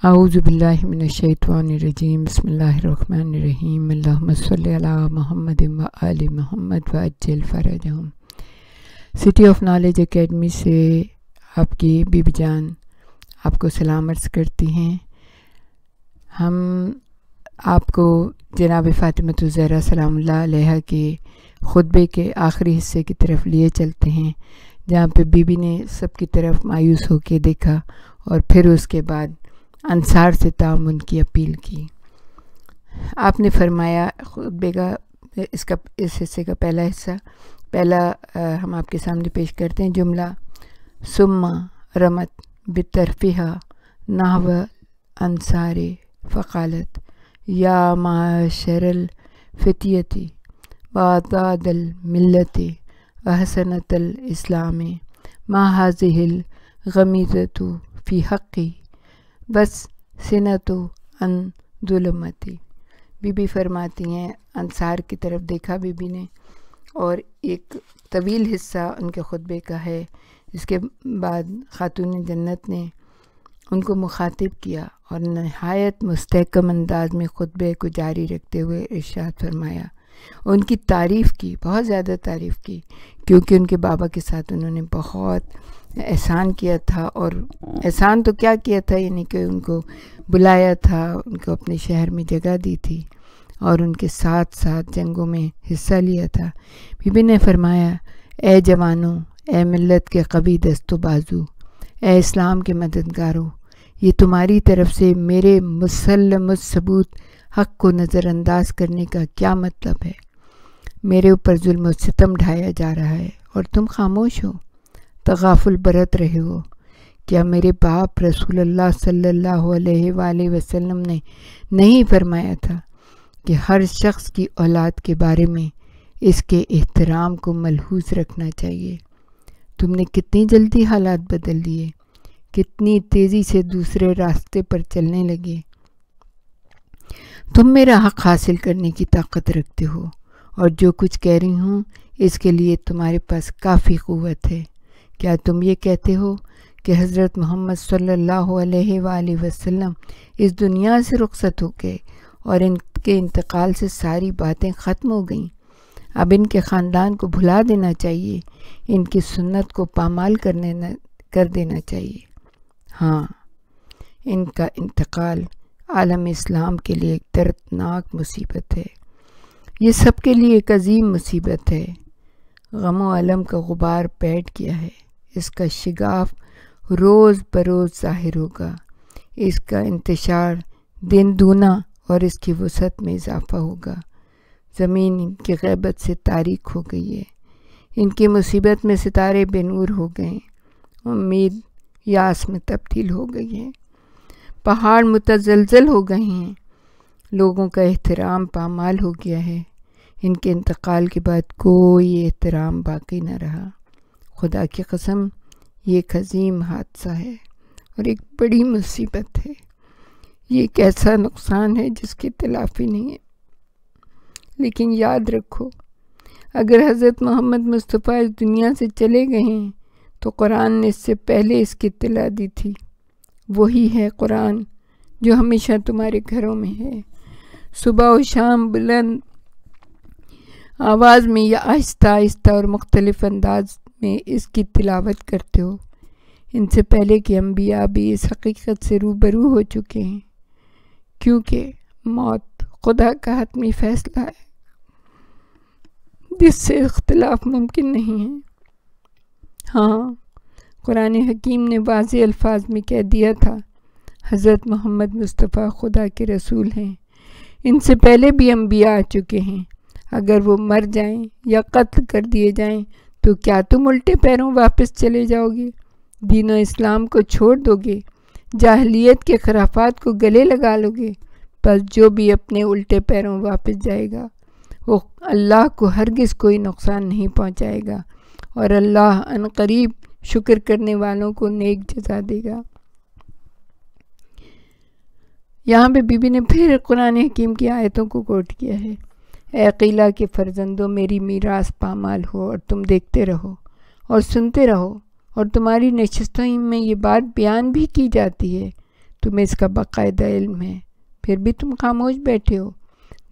اعوذ باللہ من الشیطان الرجیم بسم اللہ الرحمن الرحیم اللہم صلی علی محمد و آل محمد وعجل فرجہم۔ سٹی آف نالج اکیڈمی سے آپ کی بی بی جان آپ کو سلام عرض کرتی ہیں۔ ہم آپ کو جناب فاطمۃ الزہرا سلام اللہ علیہا کے خطبے کے آخری حصے کی طرف لیے چلتے ہیں، جہاں پہ بی بی نے سب کی طرف مایوس ہو کے دیکھا اور پھر اس کے بعد انصار سے تعاون کی اپیل کی۔ آپ نے فرمایا خطبے کا اس حصے کا پہلا ہم آپ کے سامنے پیش کرتے ہیں جملہ ثم رمت بطرفہا نحو انصار فقالت یا معشر الفتیۃ وعداد الملت وحسنۃ الاسلام ما هذه الغمیضۃ فی حقی بس سنت ان ظلمتی۔ بی بی فرماتی ہیں انصار کی طرف دیکھا بی بی نے، اور ایک طویل حصہ ان کے خطبے کا ہے۔ اس کے بعد خاتون جنت نے ان کو مخاطب کیا اور نہایت مستحکم انداز میں خطبے کو جاری رکھتے ہوئے ارشاد فرمایا، ان کی تعریف کی، بہت زیادہ تعریف کی، کیونکہ ان کے بابا کے ساتھ انہوں نے بہت احسان کیا تھا، اور احسان تو کیا کیا تھا، یعنی کہ ان کو بلایا تھا، ان کو اپنے شہر میں جگہ دی تھی اور ان کے ساتھ ساتھ جنگوں میں حصہ لیا تھا۔ بی بی نے فرمایا، اے جوانوں، اے ملت کے قوی دست و بازو، اے اسلام کے مددگاروں، یہ تمہاری طرف سے میرے مسلم ثبوت حق کو نظر انداز کرنے کا کیا مطلب ہے؟ میرے اوپر ظلم و ستم ڈھایا جا رہا ہے اور تم خاموش ہو، تغافل برت رہے ہو۔ کیا میرے باپ رسول اللہ صلی اللہ علیہ وآلہ وسلم نے نہیں فرمایا تھا کہ ہر شخص کی اولاد کے بارے میں اس کے احترام کو ملحوظ رکھنا چاہیے؟ تم نے کتنی جلدی حالات بدل دیے، کتنی تیزی سے دوسرے راستے پر چلنے لگے۔ تم میرا حق حاصل کرنے کی طاقت رکھتے ہو، اور جو کچھ کہہ رہی ہوں اس کے لیے تمہارے پاس کافی قوت ہے۔ کیا تم یہ کہتے ہو کہ حضرت محمد صلی اللہ علیہ وآلہ وسلم اس دنیا سے رخصت ہو گئے اور ان کے انتقال سے ساری باتیں ختم ہو گئیں؟ اب ان کے خاندان کو بھلا دینا چاہیے، ان کی سنت کو پامال کر دینا چاہیے۔ ہاں، ان کا انتقال عالم اسلام کے لیے ایک دردناک مصیبت ہے، یہ سب کے لیے ایک عظیم مصیبت ہے۔ غم و علم کا غبار بیٹھ گیا ہے، اس کا شگاف روز بروز ظاہر ہوگا، اس کا انتشار دن دونا اور اس کی وسعت میں اضافہ ہوگا۔ زمین ان کی غیبت سے تاریک ہو گئی ہے، ان کی مصیبت میں ستارے بے نور ہو گئے ہیں، امید یاس میں تبدیل ہو گئی ہے، پہاڑ متزلزل ہو گئے ہیں، لوگوں کا احترام پامال ہو گیا ہے۔ ان کے انتقال کے بعد کوئی احترام باقی نہ رہا۔ خدا کی قسم، یہ ایک عظیم حادثہ ہے اور ایک بڑی مصیبت ہے۔ یہ ایک ایسا نقصان ہے جس کی تلافی نہیں ہے۔ لیکن یاد رکھو، اگر حضرت محمد مصطفیٰ اس دنیا سے چلے گئے ہیں تو قرآن نے اس سے پہلے اس کی اطلاع دی تھی۔ وہی ہے قرآن جو ہمیشہ تمہارے گھروں میں ہے۔ صبح و شام بلند آواز میں یا آہستہ آہستہ اور مختلف انداز میں اس کی تلاوت کرتے ہو۔ ان سے پہلے کے انبیاء بھی اس حقیقت سے روبرو ہو چکے ہیں، کیونکہ موت خدا کا حتمی فیصلہ ہے جس سے اختلاف ممکن نہیں ہے۔ ہاں، قرآن حکیم نے واضح الفاظ میں کہہ دیا تھا، حضرت محمد مصطفیٰ خدا کے رسول ہیں، ان سے پہلے بھی انبیاء آ چکے ہیں، اگر وہ مر جائیں یا قتل کر دیے جائیں تو کیا تم الٹے پیروں واپس چلے جاؤ گے؟ دین و اسلام کو چھوڑ دو گے؟ جاہلیت کے خرافات کو گلے لگا لو گے؟ بس جو بھی اپنے الٹے پیروں واپس جائے گا وہ اللہ کو ہرگز کوئی نقصان نہیں پہنچائے گا، اور اللہ عنقریب شکر کرنے والوں کو نیک جزا دے گا۔ یہاں پہ بی بی نے پھر قرآن حکیم کی آیتوں کو کوٹ کیا ہے۔ اے قیلہ کے فرزندوں، میری میراث پامال ہو اور تم دیکھتے رہو اور سنتے رہو، اور تمہاری نشستوں میں یہ بات بیان بھی کی جاتی ہے تمہیں اس کا باقاعدہ علم ہے، پھر بھی تم خاموش بیٹھے ہو،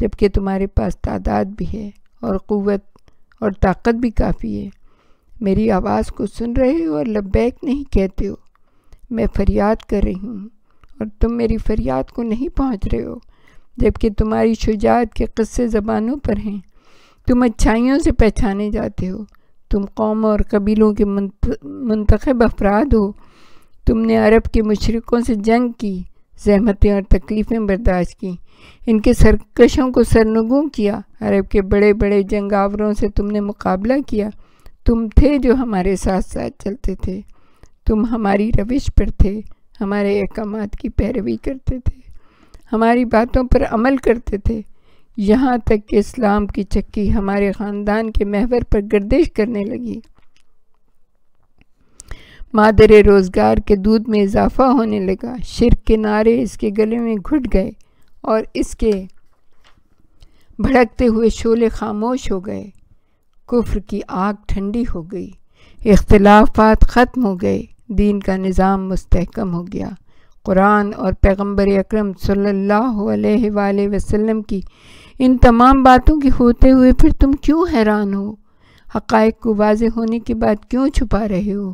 جبکہ تمہارے پاس تعداد بھی ہے اور قوت اور طاقت بھی کافی ہے۔ میری آواز کو سن رہے ہو اور لبیک نہیں کہتے ہو۔ میں فریاد کر رہی ہوں اور تم میری فریاد کو نہیں پہنچ رہے ہو، جبکہ تمہاری شجاعت کے قصے زبانوں پر ہیں۔ تم اچھائیوں سے پہچانے جاتے ہو، تم قوموں اور قبیلوں کے منتخب افراد ہو۔ تم نے عرب کے مشرکوں سے جنگ کی، زحمتیں اور تکلیفیں برداشت کی، ان کے سرکشوں کو سرنگوں کیا، عرب کے بڑے بڑے جنگاوروں سے تم نے مقابلہ کیا۔ تم تھے جو ہمارے ساتھ ساتھ چلتے تھے، تم ہماری روش پر تھے، ہمارے احکامات کی پیروی کرتے تھے، ہماری باتوں پر عمل کرتے تھے، یہاں تک کہ اسلام کی چکی ہمارے خاندان کے محور پر گردش کرنے لگی۔ مادر روزگار کے دودھ میں اضافہ ہونے لگا، شرک کے نعرے اس کے گلے میں گھٹ گئے اور اس کے بھڑکتے ہوئے شعلے خاموش ہو گئے، کفر کی آگ ٹھنڈی ہو گئی، اختلافات ختم ہو گئے، دین کا نظام مستحکم ہو گیا۔ قرآن اور پیغمبر اکرم صلی اللہ علیہ وآلہ وسلم کی ان تمام باتوں کے ہوتے ہوئے پھر تم کیوں حیران ہو؟ حقائق کو واضح ہونے کے بعد کیوں چھپا رہے ہو؟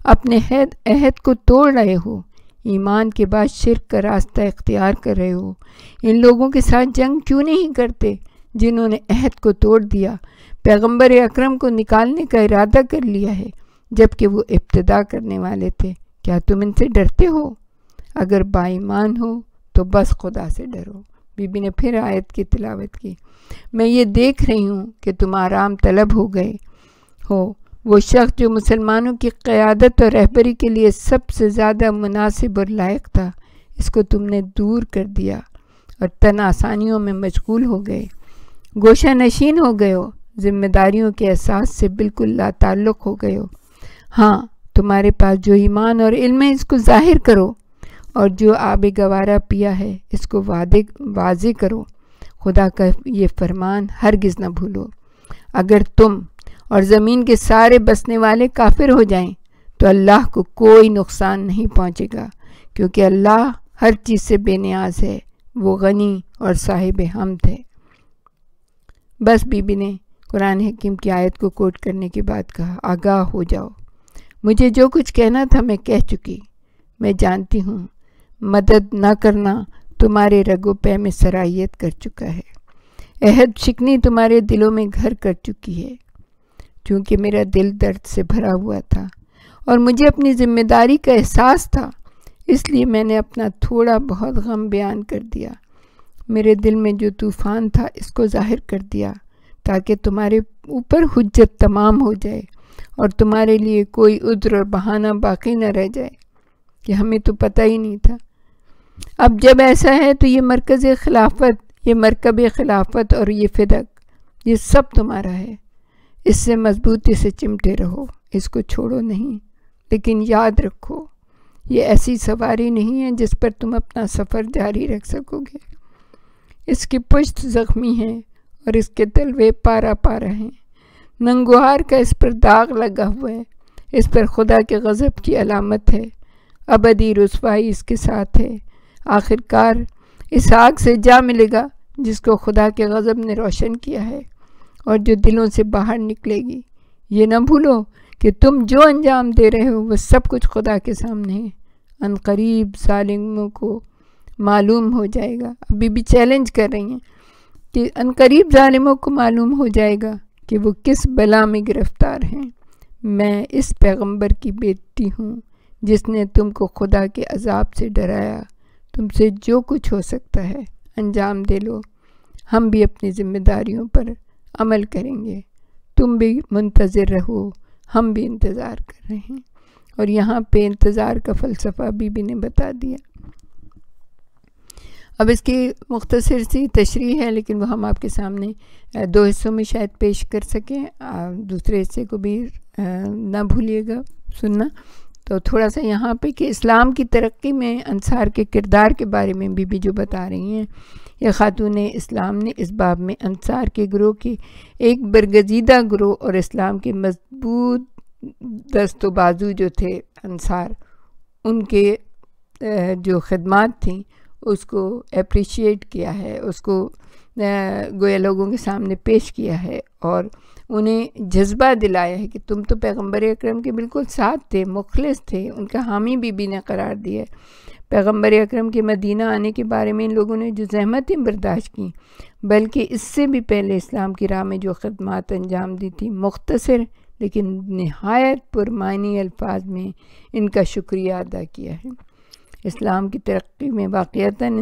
اپنے عہد کو توڑ رہے ہو، ایمان کے بعد شرک کا راستہ اختیار کر رہے ہو۔ ان لوگوں کے ساتھ جنگ کیوں نہیں کرتے جنہوں نے عہد کو توڑ دیا، پیغمبر اکرم کو نکالنے کا ارادہ کر لیا ہے جبکہ وہ ابتدا کرنے والے تھے؟ کیا تم ان سے ڈرتے ہو؟ اگر با ایمان ہو تو بس خدا سے ڈرو۔ بی بی نے پھر آیت کی تلاوت کی۔ میں یہ دیکھ رہی ہوں کہ تم آرام طلب ہو گئے ہو۔ وہ شخص جو مسلمانوں کی قیادت اور رہبری کے لیے سب سے زیادہ مناسب اور لائق تھا، اس کو تم نے دور کر دیا اور تن آسانیوں میں مشغول ہو گئے، گوشہ نشین ہو گئے ہو، ذمہ داریوں کے احساس سے بالکل لا تعلق ہو گئے ہو۔ ہاں، تمہارے پاس جو ایمان اور علم ہے اس کو ظاہر کرو، اور جو آب گوارا پیا ہے اس کو واضح کرو۔ خدا کا یہ فرمان ہرگز نہ بھولو۔ اگر تم اور زمین کے سارے بسنے والے کافر ہو جائیں تو اللہ کو کوئی نقصان نہیں پہنچے گا، کیونکہ اللہ ہر چیز سے بے نیاز ہے، وہ غنی اور صاحب حمد ہے۔ بس بی بی نے قرآن حکیم کی آیت کو کوٹ کرنے کے بعد کہا، آگاہ ہو جاؤ، مجھے جو کچھ کہنا تھا میں کہہ چکی۔ میں جانتی ہوں مدد نہ کرنا تمہارے رگ و پے میں سرایت کر چکا ہے، عہد شکنی تمہارے دلوں میں گھر کر چکی ہے۔ چونکہ میرا دل درد سے بھرا ہوا تھا اور مجھے اپنی ذمہ داری کا احساس تھا، اس لیے میں نے اپنا تھوڑا بہت غم بیان کر دیا۔ میرے دل میں جو طوفان تھا اس کو ظاہر کر دیا تاکہ تمہارے اوپر حجت تمام ہو جائے اور تمہارے لیے کوئی عذر اور بہانہ باقی نہ رہ جائے کہ ہمیں تو پتہ ہی نہیں تھا۔ اب جب ایسا ہے تو یہ مرکز خلافت، یہ مرکب خلافت اور یہ فدق، یہ سب تمہارا ہے۔ اس سے مضبوطی سے چمٹے رہو، اس کو چھوڑو نہیں، لیکن یاد رکھو یہ ایسی سواری نہیں ہے جس پر تم اپنا سفر جاری رکھ سکو گے۔ اس کی پشت زخمی ہے اور اس کے تلوے پارا پارا ہیں، ننگوہار کا اس پر داغ لگا ہوا ہے، اس پر خدا کے غضب کی علامت ہے، ابدی رسوائی اس کے ساتھ ہے۔ آخر کار اس آگ سے جا ملے گا جس کو خدا کے غضب نے روشن کیا ہے اور جو دلوں سے باہر نکلے گی۔ یہ نہ بھولو کہ تم جو انجام دے رہے ہو وہ سب کچھ خدا کے سامنے ہے، ان قریب ظالموں کو معلوم ہو جائے گا۔ ابھی بھی چیلنج کر رہی ہیں کہ ان قریب ظالموں کو معلوم ہو جائے گا کہ وہ کس بلا میں گرفتار ہیں۔ میں اس پیغمبر کی بیٹی ہوں جس نے تم کو خدا کے عذاب سے ڈرایا۔ تم سے جو کچھ ہو سکتا ہے انجام دے لو، ہم بھی اپنی ذمہ داریوں پر عمل کریں گے، تم بھی منتظر رہو، ہم بھی انتظار کر رہے ہیں۔ اور یہاں پہ انتظار کا فلسفہ بی بی نے بتا دیا۔ اب اس کی مختصر سی تشریح ہے، لیکن وہ ہم آپ کے سامنے دو حصوں میں شاید پیش کر سکیں، دوسرے حصے کو بھی نہ بھولیے گا سننا۔ تو تھوڑا سا یہاں پہ کہ اسلام کی ترقی میں انصار کے کردار کے بارے میں بی جو بتا رہی ہیں، یہ خاتون اسلام نے اس باب میں انصار کے گروہ کی ایک برگزیدہ گروہ اور اسلام کے مضبوط دست و بازو جو تھے انصار، ان کے جو خدمات تھیں اس کو اپریشیٹ کیا ہے، اس کو گویا لوگوں کے سامنے پیش کیا ہے، اور انہیں جذبہ دلایا ہے کہ تم تو پیغمبر اکرم کے بالکل ساتھ تھے، مخلص تھے، ان کا حامی بی نے قرار دیا ہے۔ پیغمبر اکرم کے مدینہ آنے کے بارے میں ان لوگوں نے جو زحمتیں برداشت کیں، بلکہ اس سے بھی پہلے اسلام کی راہ میں جو خدمات انجام دی تھی، مختصر لیکن نہایت پرمعنی الفاظ میں ان کا شکریہ ادا کیا ہے۔ اسلام کی ترقی میں واقعتاً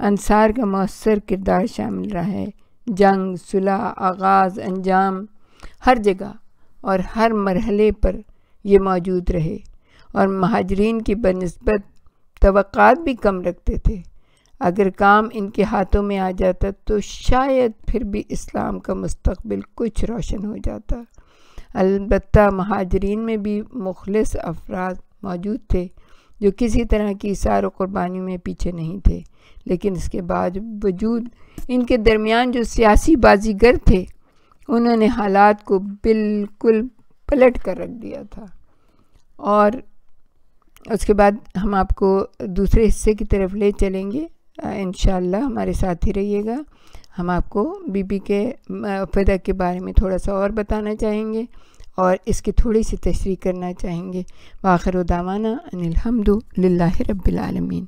انصار کا مؤثر کردار شامل رہا ہے۔ جنگ، صلح، آغاز، انجام، ہر جگہ اور ہر مرحلے پر یہ موجود رہے، اور مہاجرین کی بنسبت توقعات بھی کم رکھتے تھے۔ اگر کام ان کے ہاتھوں میں آ جاتا تو شاید پھر بھی اسلام کا مستقبل کچھ روشن ہو جاتا۔ البتہ مہاجرین میں بھی مخلص افراد موجود تھے جو کسی طرح کی ایثار و قربانی میں پیچھے نہیں تھے، لیکن اس کے باوجود ان کے درمیان جو سیاسی بازیگر تھے انہوں نے حالات کو بالکل پلٹ کر رکھ دیا تھا۔ اور اس کے بعد ہم آپ کو دوسرے حصے کی طرف لے چلیں گے، انشاءاللہ ہمارے ساتھ ہی رہیے گا۔ ہم آپ کو بی بی کے فدا کے بارے میں تھوڑا سا اور بتانا چاہیں گے اور اس کی تھوڑی سی تشریح کرنا چاہیں گے۔ وآخر دعوانا ان الحمد للہ رب العالمین۔